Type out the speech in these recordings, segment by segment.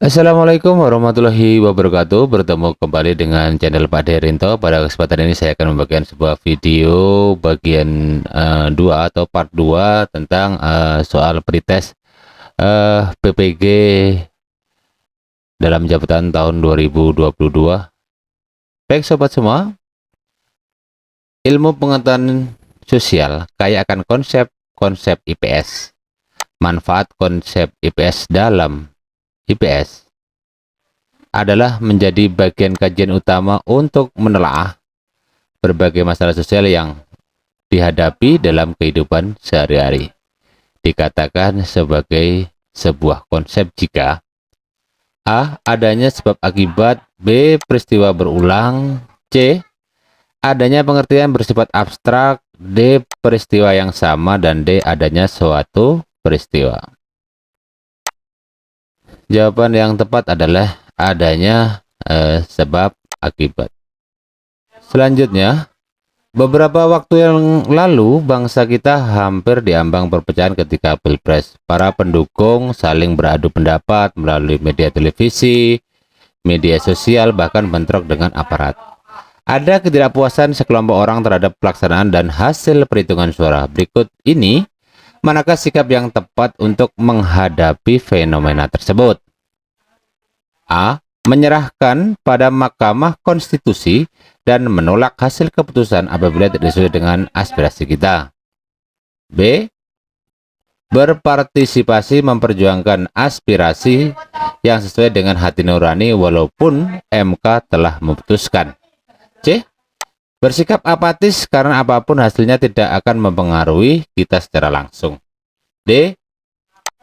Assalamualaikum warahmatullahi wabarakatuh. Bertemu kembali dengan channel Pak Derinto. Pada kesempatan ini saya akan membagikan sebuah video bagian 2 atau part 2 tentang soal pretest PPG dalam jabatan tahun 2022. Baik sobat semua, ilmu pengetahuan sosial kaya akan konsep-konsep IPS. Manfaat konsep IPS dalam IPS adalah menjadi bagian kajian utama untuk menelaah berbagai masalah sosial yang dihadapi dalam kehidupan sehari-hari. Dikatakan sebagai sebuah konsep jika A. Adanya sebab akibat, B. Peristiwa berulang, C. Adanya pengertian bersifat abstrak, D. Peristiwa yang sama, dan D. Adanya suatu peristiwa. Jawaban yang tepat adalah adanya sebab akibat. Selanjutnya, beberapa waktu yang lalu bangsa kita hampir diambang perpecahan ketika Pilpres. Para pendukung saling beradu pendapat melalui media televisi, media sosial, bahkan bentrok dengan aparat. Ada ketidakpuasan sekelompok orang terhadap pelaksanaan dan hasil perhitungan suara. Berikut ini, manakah sikap yang tepat untuk menghadapi fenomena tersebut? A. Menyerahkan pada Mahkamah Konstitusi dan menolak hasil keputusan apabila tidak sesuai dengan aspirasi kita. B. Berpartisipasi memperjuangkan aspirasi yang sesuai dengan hati nurani walaupun MK telah memutuskan. C. Bersikap apatis karena apapun hasilnya tidak akan mempengaruhi kita secara langsung. D.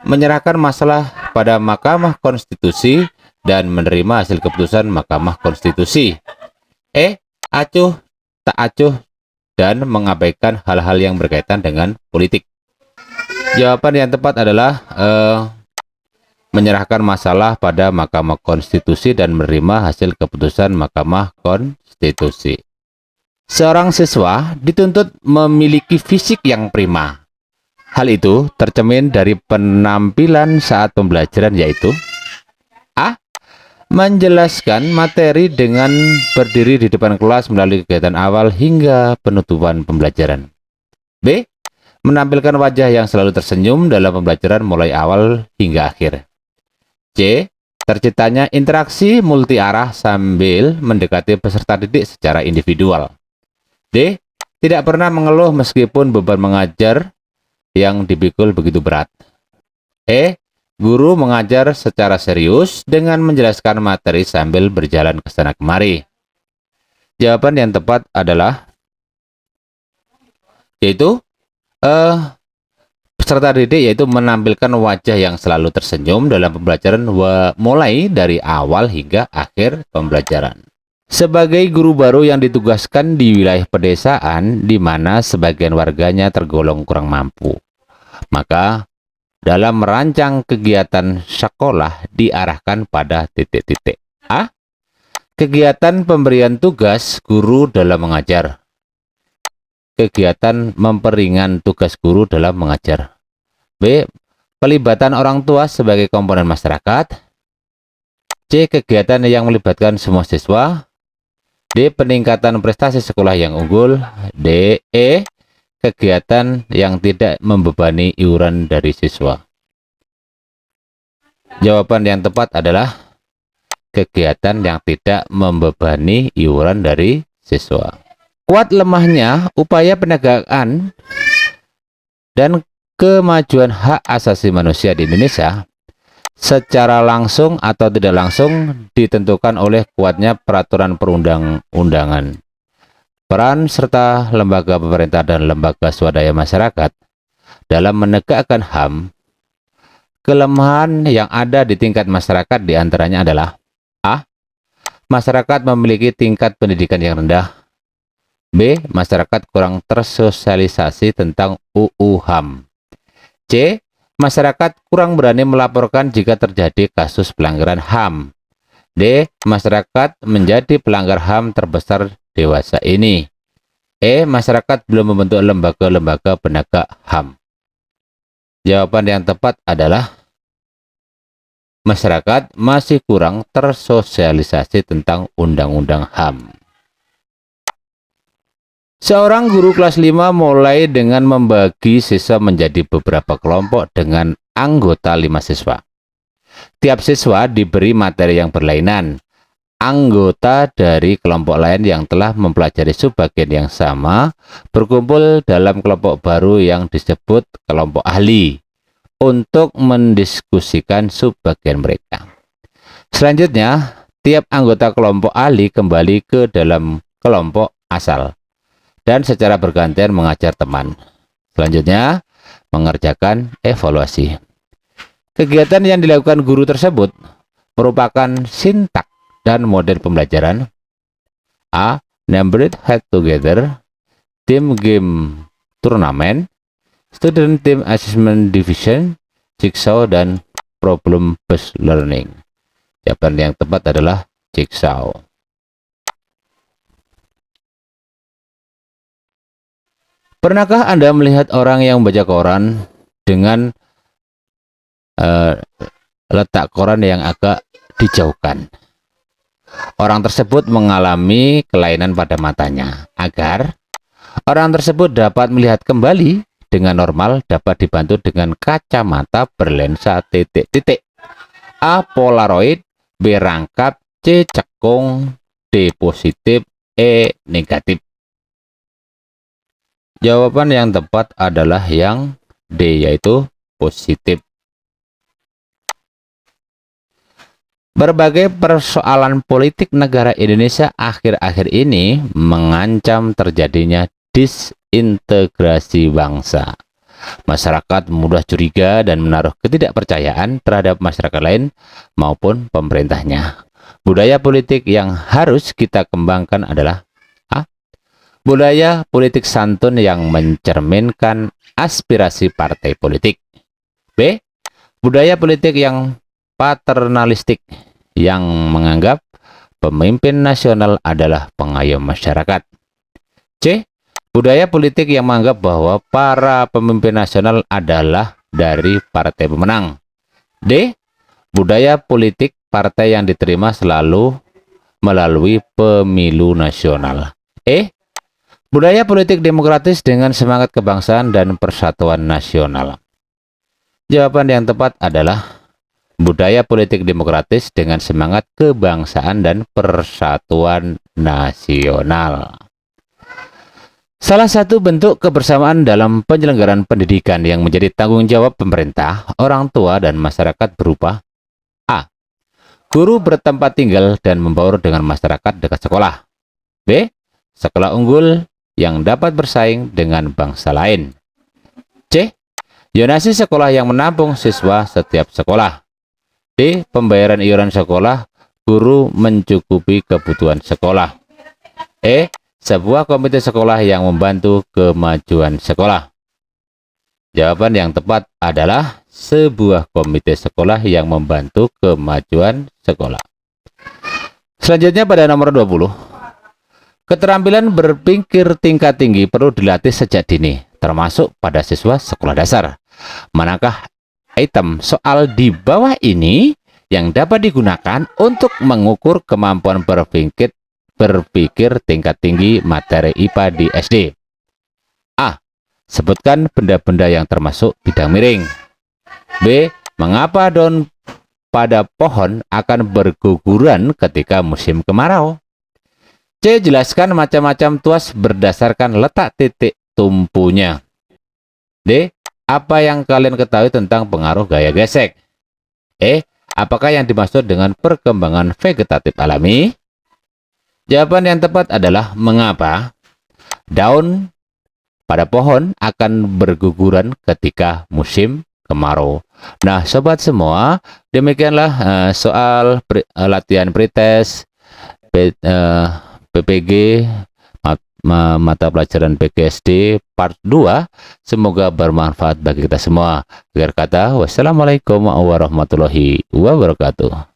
Menyerahkan masalah pada Mahkamah Konstitusi dan menerima hasil keputusan Mahkamah Konstitusi. E. Acuh tak acuh dan mengabaikan hal-hal yang berkaitan dengan politik. Jawaban yang tepat adalah menyerahkan masalah pada Mahkamah Konstitusi dan menerima hasil keputusan Mahkamah Konstitusi. Seorang siswa dituntut memiliki fisik yang prima. Hal itu tercermin dari penampilan saat pembelajaran, yaitu A. Menjelaskan materi dengan berdiri di depan kelas melalui kegiatan awal hingga penutupan pembelajaran. B. Menampilkan wajah yang selalu tersenyum dalam pembelajaran mulai awal hingga akhir. C. Terciptanya interaksi multi arah sambil mendekati peserta didik secara individual. D. Tidak pernah mengeluh meskipun beban mengajar yang dipikul begitu berat. E. Guru mengajar secara serius dengan menjelaskan materi sambil berjalan ke sana kemari. Jawaban yang tepat adalah yaitu peserta didik, yaitu menampilkan wajah yang selalu tersenyum dalam pembelajaran mulai dari awal hingga akhir pembelajaran. Sebagai guru baru yang ditugaskan di wilayah pedesaan di mana sebagian warganya tergolong kurang mampu, maka dalam merancang kegiatan sekolah diarahkan pada titik-titik. A. Kegiatan pemberian tugas guru dalam mengajar. Kegiatan memperingan tugas guru dalam mengajar. B. Pelibatan orang tua sebagai komponen masyarakat. C. Kegiatan yang melibatkan semua siswa. D. Peningkatan prestasi sekolah yang unggul. D. E. Kegiatan yang tidak membebani iuran dari siswa. Jawaban yang tepat adalah kegiatan yang tidak membebani iuran dari siswa. Kuat lemahnya upaya penegakan dan kemajuan hak asasi manusia di Indonesia secara langsung atau tidak langsung ditentukan oleh kuatnya peraturan perundang-undangan. Peran serta lembaga pemerintah dan lembaga swadaya masyarakat dalam menegakkan HAM. Kelemahan yang ada di tingkat masyarakat diantaranya adalah A. Masyarakat memiliki tingkat pendidikan yang rendah. B. Masyarakat kurang tersosialisasi tentang UU HAM. C. Masyarakat kurang berani melaporkan jika terjadi kasus pelanggaran HAM. D. Masyarakat menjadi pelanggar HAM terbesar dewasa ini. E. Masyarakat belum membentuk lembaga-lembaga penegak HAM. Jawaban yang tepat adalah masyarakat masih kurang tersosialisasi tentang Undang-Undang HAM. Seorang guru kelas 5 mulai dengan membagi siswa menjadi beberapa kelompok dengan anggota 5 siswa. Tiap siswa diberi materi yang berlainan. Anggota dari kelompok lain yang telah mempelajari subbagian yang sama berkumpul dalam kelompok baru yang disebut kelompok ahli untuk mendiskusikan subbagian mereka. Selanjutnya, tiap anggota kelompok ahli kembali ke dalam kelompok asal dan secara bergantian mengajar teman. Selanjutnya, mengerjakan evaluasi. Kegiatan yang dilakukan guru tersebut merupakan sintak dan model pembelajaran. A. Numbered head together, team game turnamen, student team assessment division, jigsaw, dan problem based learning. Jawaban yang tepat adalah jigsaw. Pernahkah Anda melihat orang yang membaca koran dengan letak koran yang agak dijauhkan? Orang tersebut mengalami kelainan pada matanya. Agar orang tersebut dapat melihat kembali dengan normal, dapat dibantu dengan kacamata berlensa titik-titik. A. Polaroid, B. Rangkap, C. Cekung, D. Positif, E. Negatif. Jawaban yang tepat adalah yang D, yaitu positif. Berbagai persoalan politik negara Indonesia akhir-akhir ini mengancam terjadinya disintegrasi bangsa. Masyarakat mudah curiga dan menaruh ketidakpercayaan terhadap masyarakat lain maupun pemerintahnya. Budaya politik yang harus kita kembangkan adalah A. Budaya politik santun yang mencerminkan aspirasi partai politik. B. Budaya politik yang paternalistik yang menganggap pemimpin nasional adalah pengayom masyarakat. C. Budaya politik yang menganggap bahwa para pemimpin nasional adalah dari partai pemenang. D. Budaya politik partai yang diterima selalu melalui pemilu nasional. E. Budaya politik demokratis dengan semangat kebangsaan dan persatuan nasional. Jawaban yang tepat adalah budaya politik demokratis dengan semangat kebangsaan dan persatuan nasional. Salah satu bentuk kebersamaan dalam penyelenggaraan pendidikan yang menjadi tanggung jawab pemerintah, orang tua, dan masyarakat berupa A. Guru bertempat tinggal dan membaur dengan masyarakat dekat sekolah. B. Sekolah unggul yang dapat bersaing dengan bangsa lain. C. Zonasi sekolah yang menampung siswa setiap sekolah. D. Pembayaran iuran sekolah guru mencukupi kebutuhan sekolah. E. Sebuah komite sekolah yang membantu kemajuan sekolah. Jawaban yang tepat adalah sebuah komite sekolah yang membantu kemajuan sekolah. Selanjutnya pada nomor 20. Keterampilan berpikir tingkat tinggi perlu dilatih sejak dini, termasuk pada siswa sekolah dasar. Manakah item soal di bawah ini yang dapat digunakan untuk mengukur kemampuan berpikir tingkat tinggi materi IPA di SD? A. Sebutkan benda-benda yang termasuk bidang miring. B. Mengapa daun pada pohon akan berguguran ketika musim kemarau? C. Jelaskan macam-macam tuas berdasarkan letak titik tumpunya. D. Apa yang kalian ketahui tentang pengaruh gaya gesek? E. Apakah yang dimaksud dengan perkembangan vegetatif alami? Jawaban yang tepat adalah mengapa daun pada pohon akan berguguran ketika musim kemarau. Nah, sobat semua, demikianlah soal latihan pretest PPG mata pelajaran PGSD part 2. Semoga bermanfaat bagi kita semua. Akhir kata, wassalamualaikum warahmatullahi wabarakatuh.